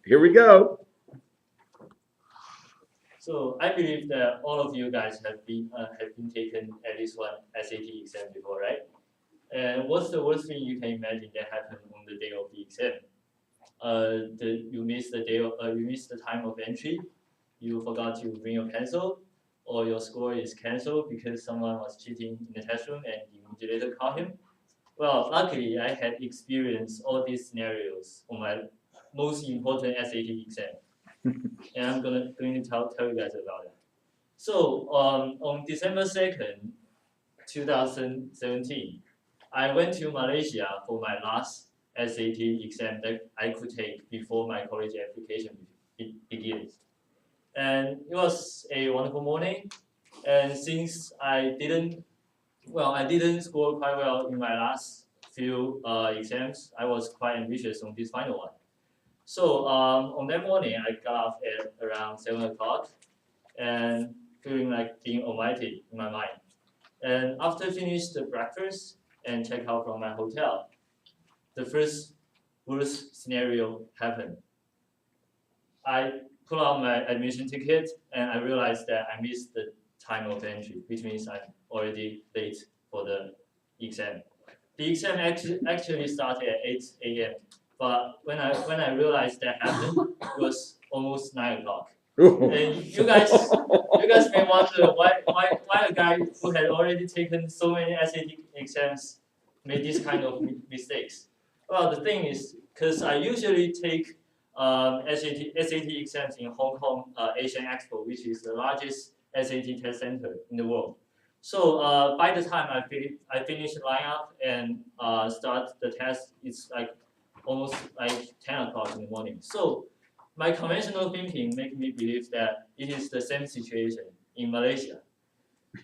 Here we go. So I believe that all of you guys have been taken at least one SAT exam before, right? And what's the worst thing you can imagine that happened on the day of the exam? You missed the day you missed the time of entry. You forgot to bring your pencil, or your score is cancelled because someone was cheating in the test room and the invigilator caught him. Well, luckily I had experienced all these scenarios on my most important SAT exam, and I'm going to tell you guys about it. So on December 2nd, 2017, I went to Malaysia for my last SAT exam that I could take before my college application begins. And it was a wonderful morning. And since I didn't score quite well in my last few exams, I was quite ambitious on this final one. So on that morning, I got up at around 7 o'clock and feeling like being almighty in my mind. And after finished the breakfast and check out from my hotel, the first worst scenario happened. I pull out my admission ticket and I realized that I missed the time of entry, which means I'm already late for the exam. The exam actually started at 8 a.m. But when I realized that happened, it was almost 9 o'clock. And you guys may wonder why a guy who had already taken so many SAT exams made this kind of mistakes. Well, the thing is, because I usually take SAT exams in Hong Kong Asian Expo, which is the largest SAT test center in the world. So by the time I finish the lineup and start the test, it's like almost like 10 o'clock in the morning. So my conventional thinking makes me believe that it is the same situation in Malaysia.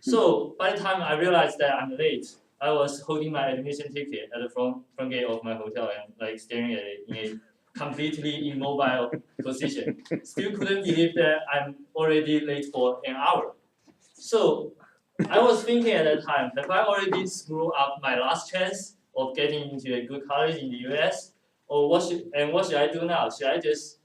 So by the time I realized that I'm late, I was holding my admission ticket at the front gate of my hotel and like staring at it in a completely immobile position. Still couldn't believe that I'm already late for an hour. So I was thinking at that time, have I already screwed up my last chance of getting into a good college in the US? Or what should I do now? Should I just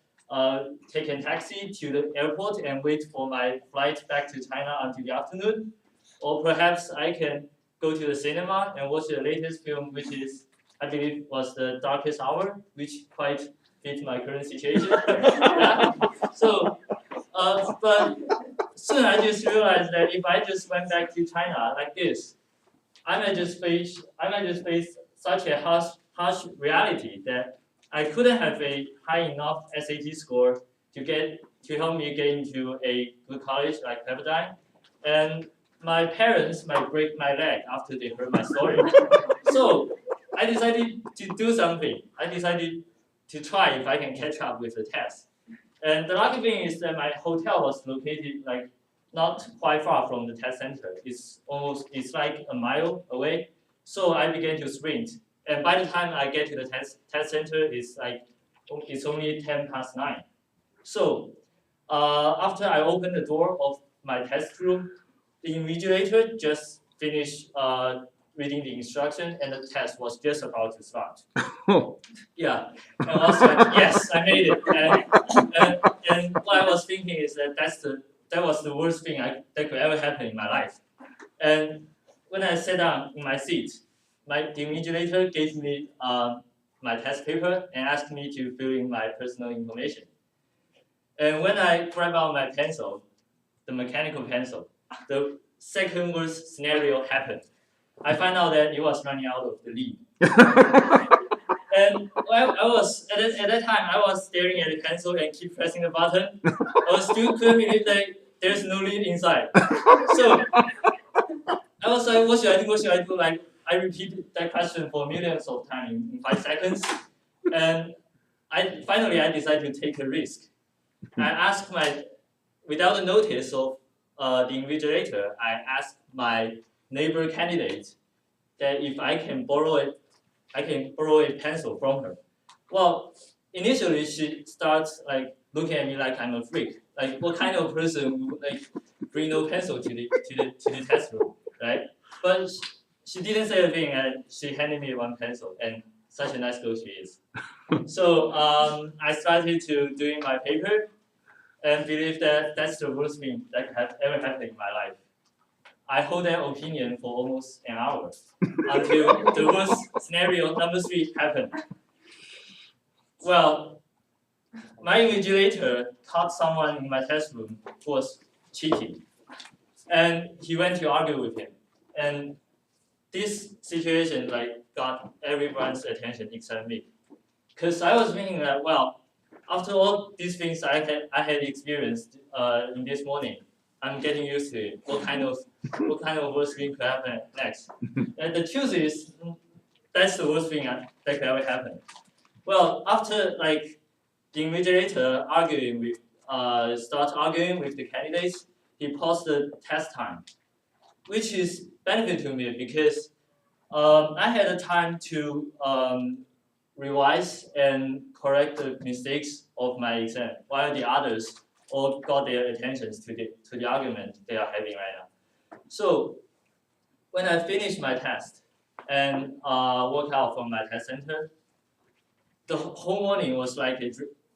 take a taxi to the airport and wait for my flight back to China until the afternoon? Or perhaps I can go to the cinema and watch the latest film, which is, I believe, was The Darkest Hour, which quite fits my current situation. Yeah. So, but soon I just realized that if I just went back to China like this, I might just face such a harsh reality that I couldn't have a high enough SAT score to help me get into a good college like Pepperdine, and my parents might break my leg after they heard my story. So I decided to do something. I decided to try if I can catch up with the test. And the lucky thing is that my hotel was located like not quite far from the test center. It's like a mile away. So I began to sprint. And by the time I get to the test center, it's only 9:10. So after I opened the door of my test room, the invigilator just finished reading the instruction, and the test was just about to start. Yeah, and I was like, yes, I made it. And what I was thinking is that that was the worst thing that could ever happen in my life. And when I sat down in my seat, the invigilator gave me my test paper and asked me to fill in my personal information. And when I grabbed out my pencil, the mechanical pencil, the second worst scenario happened. I found out that it was running out of the lead. And I was at that time I was staring at the pencil and keep pressing the button. I still couldn't believe that there's no lead inside. So I was like, what should I do? What should I do? Like I repeated that question for millions of times in 5 seconds, and finally I decided to take a risk. I asked without the notice of the invigilator, I asked my neighbor candidate that if I can borrow a pencil from her. Well, initially she starts like looking at me like I'm a freak. Like what kind of person would like bring no pencil to the test room, right? But she didn't say a thing, and she handed me one pencil, and such a nice girl she is. So I started to doing my paper and believe that that's the worst thing that have ever happened in my life. I hold that opinion for almost an hour until the worst scenario number 3 happened. Well, my invigilator caught someone in my test room who was cheating, and he went to argue with him. And this situation like got everyone's attention except me, because I was thinking that well, after all these things I had experienced in this morning, I'm getting used to it. What kind of worst thing could happen next? And the truth is, that's the worst thing that could ever happen. Well, after like the invigilator start arguing with the candidates, he paused the test time, which is benefit to me because I had the time to revise and correct the mistakes of my exam, while the others all got their attentions to the argument they are having right now. So when I finished my test and walked out from my test center, the whole morning was like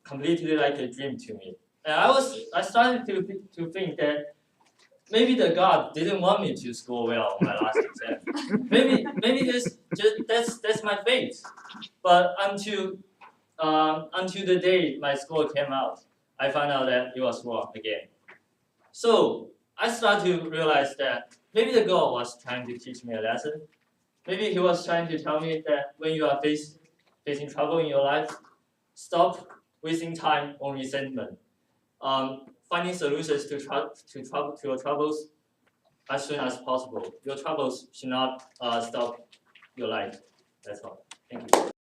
completely like a dream to me. And I started to think that maybe the God didn't want me to score well on my last exam. maybe that's my fate. But until the day my score came out, I found out that it was wrong again. So I started to realize that maybe the God was trying to teach me a lesson. Maybe he was trying to tell me that when you are facing trouble in your life, stop wasting time on resentment. Finding solutions to your troubles as soon as possible. Your troubles should not stop your life. That's all. Thank you.